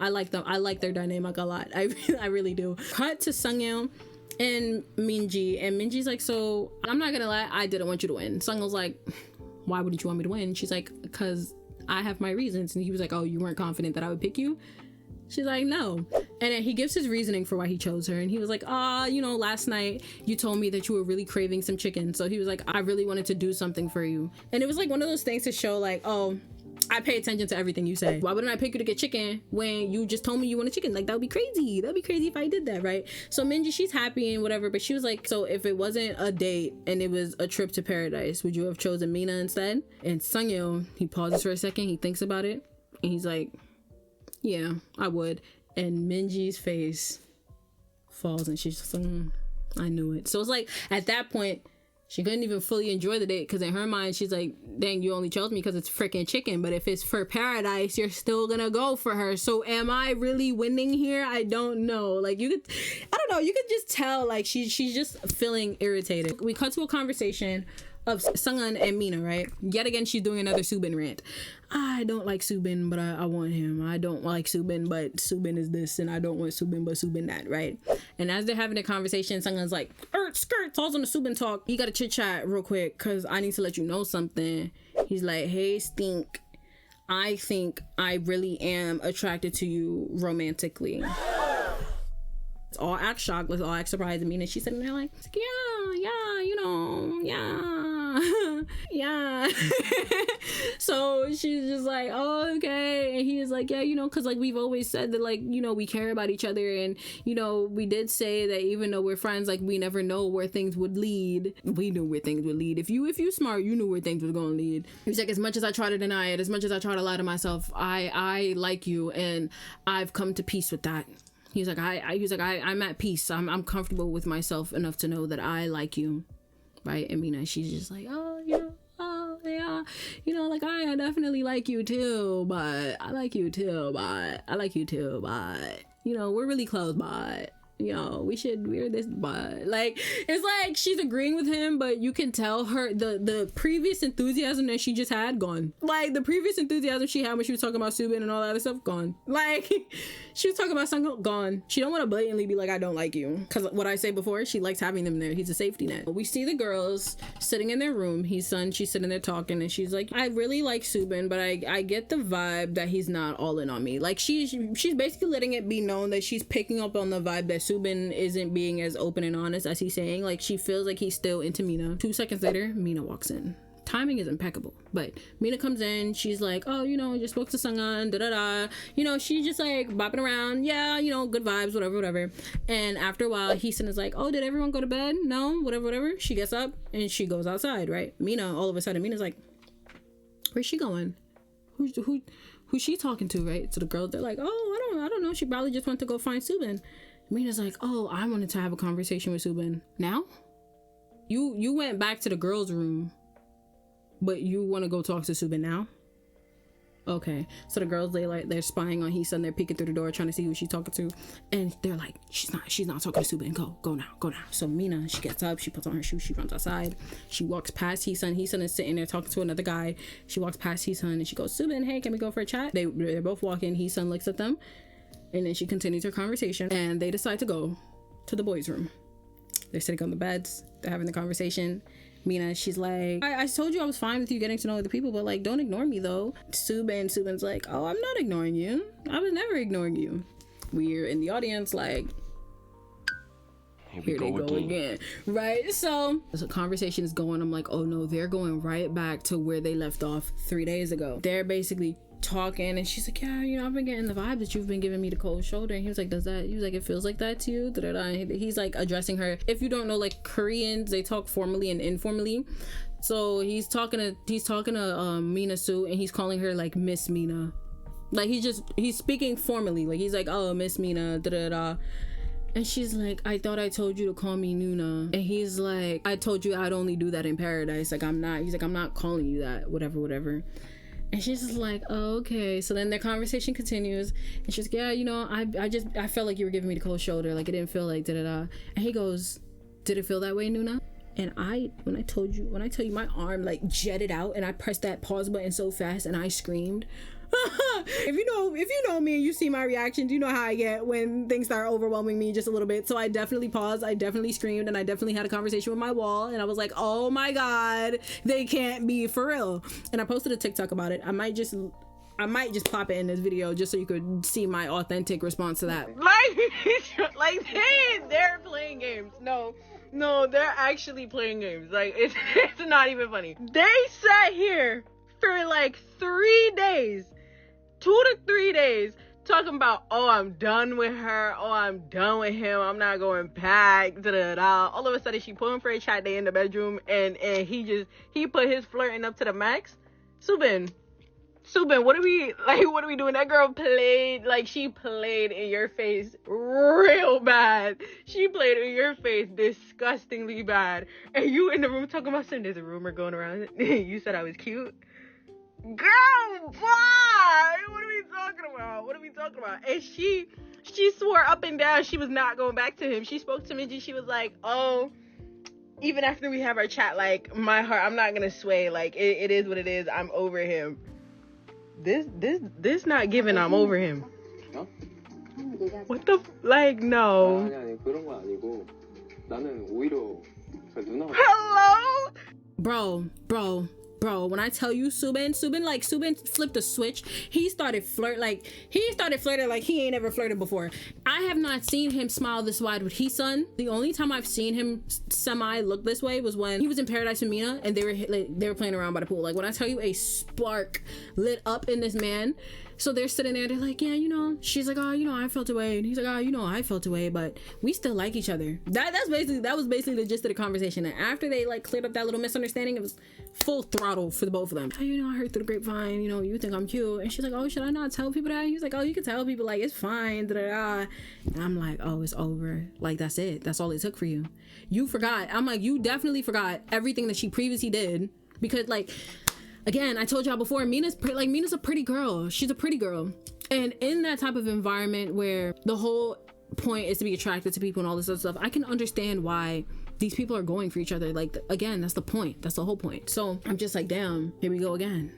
like them. I like their dynamic a lot. I really do. Cut to Seung-il and Min-gee, and Min-gee's like, so I'm not gonna lie, I didn't want you to win. Seung-il's like, why wouldn't you want me to win? She's like, because I have my reasons. And he was like, oh, you weren't confident that I would pick you? She's like, no. And then he gives his reasoning for why he chose her. And he was like, last night you told me that you were really craving some chicken. So he was like, I really wanted to do something for you. And it was like one of those things to show like, oh, I pay attention to everything you say. Why wouldn't I pick you to get chicken when you just told me you wanted chicken? Like, that would be crazy. That'd be crazy if I did that, right? So Min-gee, she's happy and whatever, but she was like, so if it wasn't a date and it was a trip to paradise, would you have chosen Mina instead? And Seung-il, he pauses for a second, he thinks about it, and he's like, yeah, I would. And Min-gee's face falls and she's just like, I knew it. So it's like, at that point, she couldn't even fully enjoy the date, because in her mind, she's like, dang, you only chose me because it's freaking chicken. But if it's for paradise, you're still gonna go for her. So am I really winning here? I don't know. Like, you could just tell, like, she's just feeling irritated. We cut to a conversation of Seung-il and Mina, right? Yet again, she's doing another Subin rant. I don't like Subin, but I want him. I don't like Subin, but Subin is this, and I don't want Subin, but Subin that, right? And as they're having a conversation, Seung-il's like, skirt, falls on the Subin talk. You gotta chit chat real quick, because I need to let you know something. He's like, hey, Stink, I think I really am attracted to you romantically. Let's all act shocked, let's all act surprised. And Mina, she's sitting there like, yeah. So she's just like, oh, okay. And he is like, yeah, because like we've always said that, like, we care about each other, and we did say that even though we're friends, like, we never know where things would lead. We knew where things would lead. If you smart, you knew where things was gonna lead. He's like, as much as I try to deny it, as much as I try to lie to myself, I like you, and I've come to peace with that. He's like, I'm at peace. I'm comfortable with myself enough to know that I like you, right? And Mina, she's just like, oh yeah, like, I definitely like you too, but I like you too, but we're really close, but we're this, but like, it's like she's agreeing with him, but you can tell her the previous enthusiasm that she just had gone. Like, the previous enthusiasm she had when she was talking about Subin and all that other stuff, gone. Like, she was talking about Seung-il, gone. She don't want to blatantly be like, I don't like you, because what I say before, she likes having them there. He's a safety net. We see the girls sitting in their room. He's son, she's sitting there talking, and she's like, I really like Subin, but I get the vibe that he's not all in on me. Like, she's basically letting it be known that she's picking up on the vibe that Subin isn't being as open and honest as he's saying. Like, she feels like he's still into Mina. 2 seconds later, Mina walks in. Timing is impeccable, but Mina comes in, she's like, oh, just spoke to Seung-il, she's just like bopping around, yeah, good vibes, whatever. And after a while, Hee Sun is like, oh, did everyone go to bed? No, whatever. She gets up and she goes outside, right? Mina, all of a sudden, Mina's like, where's she going? Who's she talking to, right? So the girls, they're like, oh, I don't know, she probably just went to go find Subin. Mina's like, oh, I wanted to have a conversation with Subin. Now? You went back to the girls' room, but you want to go talk to Subin now? Okay. So the girls, they're spying on Hee Sun, they're peeking through the door trying to see who she's talking to, and they're like, she's not talking to Subin. Go now. So Mina, she gets up, she puts on her shoes, she runs outside, she walks past Hee Sun. Hee Sun is sitting there talking to another guy. She walks past Hee Sun and she goes, Subin, hey, can we go for a chat? They're both walking. Hee Sun looks at them, and then she continues her conversation, and they decide to go to the boys' room. They're sitting on the beds, they're having the conversation. Mina, she's like, I told you I was fine with you getting to know other people, but like, don't ignore me though. Subin's like, oh, I'm not ignoring you. I was never ignoring you. We're in the audience like, here they go again. Right? So the conversation is going. I'm like, oh no, they're going right back to where they left off 3 days ago. They're basically talking, and she's like, yeah, you know, I've been getting the vibe that you've been giving me the cold shoulder. And he was like, it feels like that to you? And he's like addressing her. If you don't know, like, Koreans, they talk formally and informally. So he's talking to Mina Sue, and he's calling her like Miss Mina. Like, he's speaking formally. Like, he's like, oh, Miss Mina, and she's like, I thought I told you to call me Nuna. And he's like, I told you I'd only do that in paradise. Like, he's like, I'm not calling you that, whatever. And she's just like, oh, okay. So then their conversation continues, and she's like, yeah, you know, I felt like you were giving me the cold shoulder. Like, it didn't feel like And he goes, did it feel that way, Nuna? And when I tell you, my arm like jetted out, and I pressed that pause button so fast, and I screamed. If you know me and you see my reactions, you know how I get when things start overwhelming me just a little bit. So I definitely paused, I definitely screamed, and I definitely had a conversation with my wall, and I was like, oh my god, they can't be for real. And I posted a TikTok about it. I might just pop it in this video just so you could see my authentic response to that. Like they're playing games. No, they're actually playing games. Like, it's not even funny. They sat here for like 3 days, 2 to 3 days, talking about, oh, I'm done with her, oh, I'm done with him, I'm not going back, all of a sudden she put him for a chat day in the bedroom, and he put his flirting up to the max. Subin, what are we doing? That girl played in your face real bad. She played in your face disgustingly bad. And you in the room talking about something. There's a rumor going around. You said I was cute. Girl, why? What are we talking about? And she swore up and down she was not going back to him. She spoke to Min-gee. She was like, oh, even after we have our chat, like, my heart, I'm not gonna sway. Like, it is what it is. I'm over him. This not giving I'm over him. What the no. Hello? Bro, when I tell you Subin flipped a switch. He started flirting like he ain't ever flirted before. I have not seen him smile this wide with Hee Sun. The only time I've seen him semi look this way was when he was in Paradise with Mina, and they were playing around by the pool. Like, when I tell you a spark lit up in this man. So they're sitting there, they're like, yeah, you know, she's like, oh, you know, I felt away, and he's like, oh, you know, I felt away, but we still like each other. That was basically the gist of the conversation. And after they like cleared up that little misunderstanding, it was full throttle for the both of them. Oh, you know, I heard through the grapevine, you know, you think I'm cute. And she's like, oh, should I not tell people that? He's like, oh, you can tell people, like, it's fine, And I'm like, oh, it's over. Like, that's it. That's all it took for you. You forgot. I'm like, you definitely forgot everything that she previously did, because, like, again, I told y'all before, Mina's a pretty girl. She's a pretty girl. And in that type of environment where the whole point is to be attracted to people and all this other stuff, I can understand why these people are going for each other. Like, again, that's the point. That's the whole point. So I'm just like, damn, here we go again.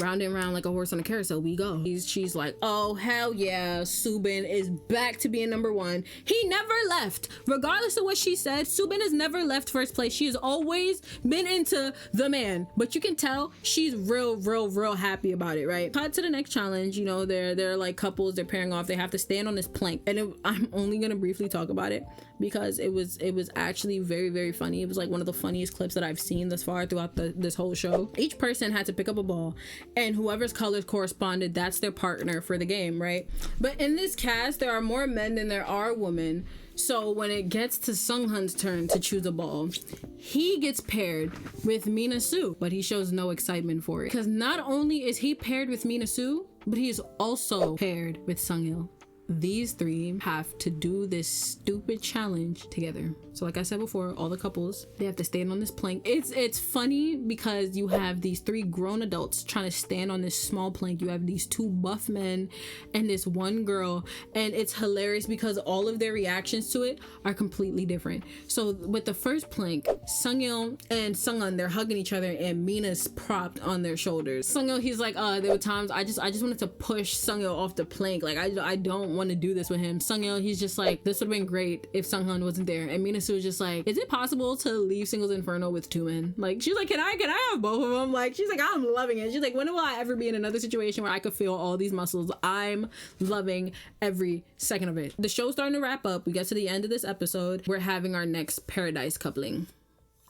Round and round like a horse on a carousel we go. She's like, oh, hell yeah, Subin is back to being number one. He never left. Regardless of what she said, Subin has never left first place. She has always been into the man. But you can tell she's real happy about it, right? Cut to the next challenge. You know, they're like couples, they're pairing off. They have to stand on this plank. And I'm only gonna briefly talk about it because it was actually very funny. It was like one of the funniest clips that I've seen thus far throughout this whole show. Each person had to pick up a ball, and whoever's colors corresponded, that's their partner for the game, right? But in this cast, there are more men than there are women. So when it gets to Seung-hun's turn to choose a ball, he gets paired with Mina Sue, but he shows no excitement for it. Because not only is he paired with Mina Sue, but he is also paired with Seung-il. These three have to do this stupid challenge together. So like I said before, all the couples, they have to stand on this plank. It's funny because you have these three grown adults trying to stand on this small plank. You have these two buff men and this one girl, and it's hilarious because all of their reactions to it are completely different. So with the first plank, Seung-il and Seung-hun, they're hugging each other, and Mina's propped on their shoulders. Seung-il, he's like, there were times I just wanted to push Seung-il off the plank. Like, I don't want to do this with him. Seung-il, he's just like, this would have been great if Seung-hun wasn't there. And Mina Sue was just like, is it possible to leave Singles Inferno with two men? Like, she's like, can I have both of them? Like, she's like, I'm loving it. She's like, when will I ever be in another situation where I could feel all these muscles? I'm loving every second of it. The show's starting to wrap up. We get to the end of this episode. We're having our next paradise coupling.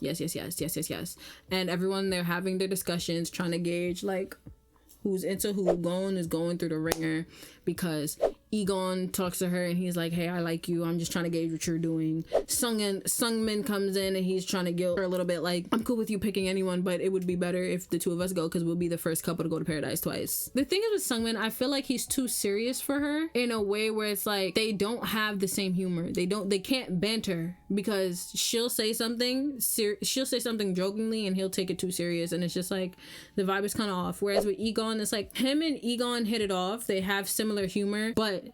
Yes. And everyone, they're having their discussions, trying to gauge, like, who's into Gon is going through the ringer because Egon talks to her and he's like, hey, I like you, I'm just trying to gauge what you're doing. Sungmin comes in and he's trying to guilt her a little bit, like, I'm cool with you picking anyone, but it would be better if the two of us go because we'll be the first couple to go to paradise twice. The thing is with Sungmin, I feel like he's too serious for her in a way where it's like they don't have the same humor. They can't banter because she'll say something jokingly and he'll take it too serious, and it's just like the vibe is kind of off. Whereas with Egon, it's like him and Egon hit it off. They have similar humor, but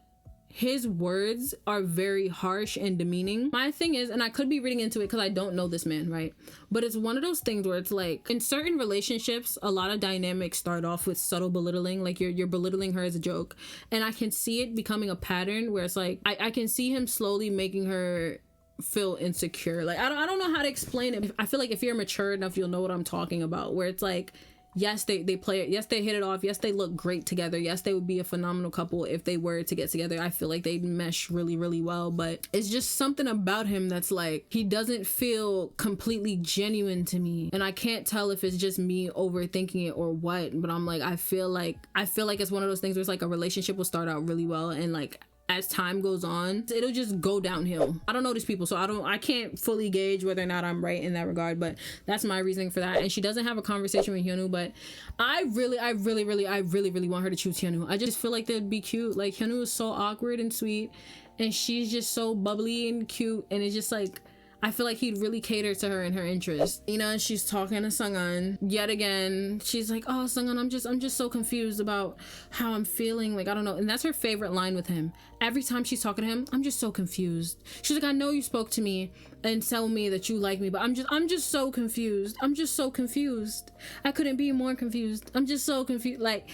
his words are very harsh and demeaning. My thing is, and I could be reading into it because I don't know this man, right? But it's one of those things where it's like in certain relationships, a lot of dynamics start off with subtle belittling, like you're belittling her as a joke, and I can see it becoming a pattern where it's like I can see him slowly making her feel insecure. Like I don't know how to explain it. I feel like if you're mature enough, you'll know what I'm talking about, where it's like, yes, they play it. Yes, they hit it off. Yes, they look great together. Yes, they would be a phenomenal couple if they were to get together. I feel like they'd mesh really, really well. But it's just something about him that's like, he doesn't feel completely genuine to me. And I can't tell if it's just me overthinking it or what. But I'm like, I feel like it's one of those things where it's like a relationship will start out really well, and like as time goes on, it'll just go downhill. I don't know these people, so I can't fully gauge whether or not I'm right in that regard, but that's my reasoning for that. And she doesn't have a conversation with Hyunwoo, but I really want her to choose Hyunwoo. I just feel like they'd be cute. Like Hyunwoo is so awkward and sweet, and she's just so bubbly and cute, and it's just like, I feel like he'd really cater to her and her interests. You know, and she's talking to Seung-il yet again. She's like, oh, Seung-il, I'm just so confused about how I'm feeling. Like, I don't know. And that's her favorite line with him. Every time she's talking to him, I'm just so confused. She's like, I know you spoke to me and tell me that you like me, but I'm just so confused. I'm just so confused. I couldn't be more confused. I'm just so confused. Like,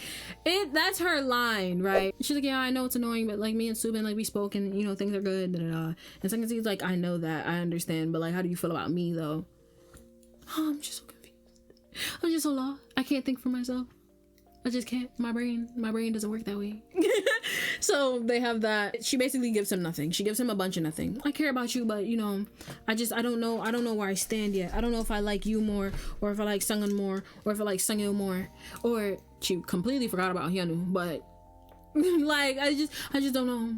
that's her line, right? She's like, yeah, I know it's annoying, but like me and Subin, like we spoke and you know, things are good, da, da, da. And Seung-il's like, I know that, I understand, but like, how do you feel about me though? Oh, I'm just so confused. I'm just so lost. I can't think for myself. I just can't. My brain doesn't work that way. So they have that. She basically gives him nothing. She gives him a bunch of nothing. I care about you, but you know, I don't know where I stand yet. I don't know if I like you more, or if I like Seung-il more, or if I like Seung-il more, or she completely forgot about Hyunwoo. But like, I just don't know.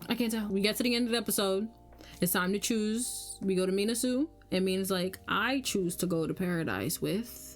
I can't tell. We get to the end of the episode. It's time to choose. We go to Mina Soo, and Mina's like, I choose to go to paradise with.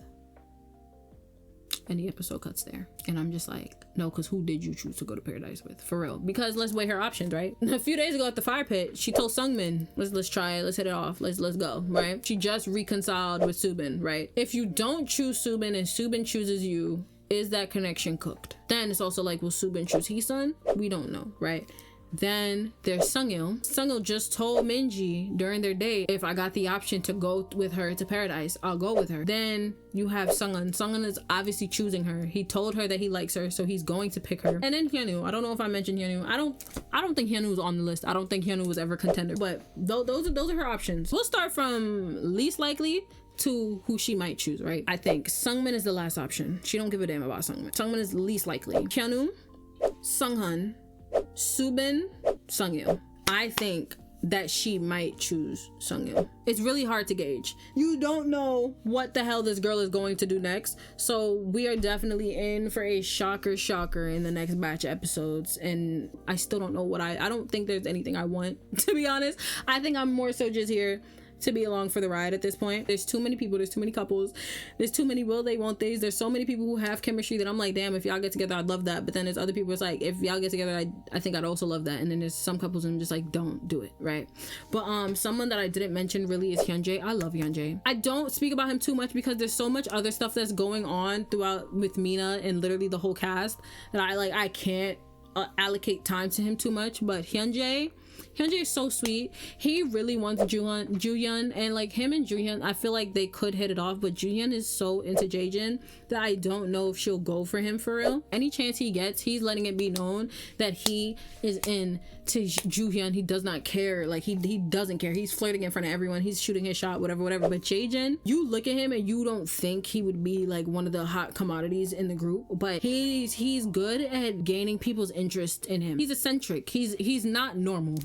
And the episode cuts there, and I'm just like, no, because who did you choose to go to paradise with, for real? Because let's weigh her options, right? A few days ago at the fire pit, she told Seungmin, let's try it, let's hit it off, let's go, right? She just reconciled with Subin, right? If you don't choose Subin and Subin chooses you, is that connection cooked? Then it's also like, will Subin choose Hee Sun? We don't know, right? Then there's Seung-il. Seung-il just told Min-gee during their date, if I got the option to go with her to paradise, I'll go with her. Then you have Seung-il. Seung-il is obviously choosing her. He told her that he likes her, so he's going to pick her. And then Hyunwoo. I don't know if I mentioned Hyunwoo. I don't think Hyunwoo was on the list. I don't think Hyunwoo was ever a contender. But those are her options. We'll start from least likely to who she might choose, right? I think Seungmin is the last option. She don't give a damn about Seungmin. Seungmin is least likely. Hyunwoo, Seung-hun, Subin, Seung-il. I think that she might choose Seung-il. It's really hard to gauge. You don't know what the hell this girl is going to do next. So we are definitely in for a shocker in the next batch of episodes. And I still don't know what I don't think there's anything I want, to be honest. I think I'm more so just here to be along for the ride at this point. There's too many people, there's too many couples, there's too many will they won't they's. There's so many people who have chemistry that I'm like, damn, if y'all get together I'd love that. But then there's other people, it's like, if y'all get together I think I'd also love that. And then there's some couples and I'm just like, don't do it, right? But someone that I didn't mention really is Hyunjae. I love Hyunjae. I don't speak about him too much because there's so much other stuff that's going on throughout with Mina and literally the whole cast that I can't allocate time to him too much. But Hyunjae is so sweet. He really wants Juhyun, and like him and Juhyun, I feel like they could hit it off, but Juhyun is so into Jaejin that I don't know if she'll go for him for real. Any chance he gets, he's letting it be known that he is in to Juhyun. He does not care. Like he doesn't care. He's flirting in front of everyone. He's shooting his shot, whatever. But Jaejin, you look at him and you don't think he would be like one of the hot commodities in the group, but he's good at gaining people's interest in him. He's eccentric. He's not normal.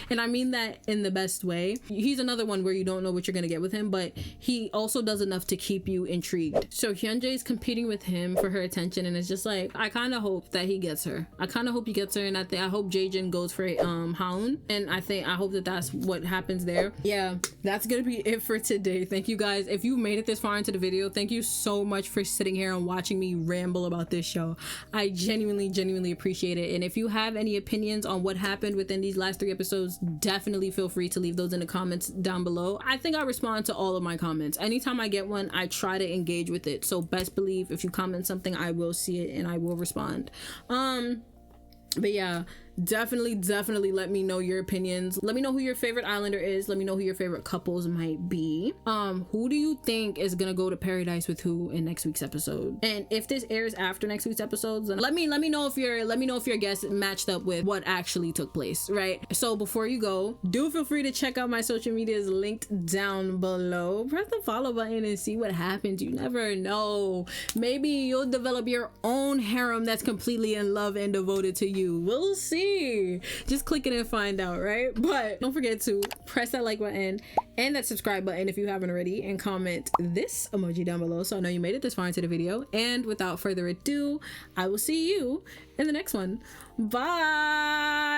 And I mean that in the best way. He's another one where you don't know what you're gonna get with him, but he also does enough to keep you intrigued. So Hyunjae's competing with him for her attention, and it's just like, I kind of hope that he gets her. I kind of hope he gets her, and I hope Jaejin goes for Haun, and I hope that that's what happens there. Yeah, that's gonna be it for today. Thank you guys. If you made it this far into the video, thank you so much for sitting here and watching me ramble about this show. I genuinely appreciate it. And if you have any opinions on what happened within these last 3 episodes, definitely feel free to leave those in the comments down below. I think I respond to all of my comments. Anytime I get one, I try to engage with it. So best believe if you comment something, I will see it and I will respond. But yeah, definitely let me know your opinions. Let me know who your favorite islander is. Let me know who your favorite couples might be. Who do you think is gonna go to paradise with who in next week's episode? And if this airs after next week's episodes, then let me know if your guess matched up with what actually took place, right? So before you go, do feel free to check out my social medias linked down below. Press the follow button and see what happens. You never know, maybe you'll develop your own harem that's completely in love and devoted to you. We'll see. Just click it and find out, right? But don't forget to press that like button and that subscribe button if you haven't already, and comment this emoji down below so I know you made it this far into the video. And without further ado, I will see you in the next one. Bye.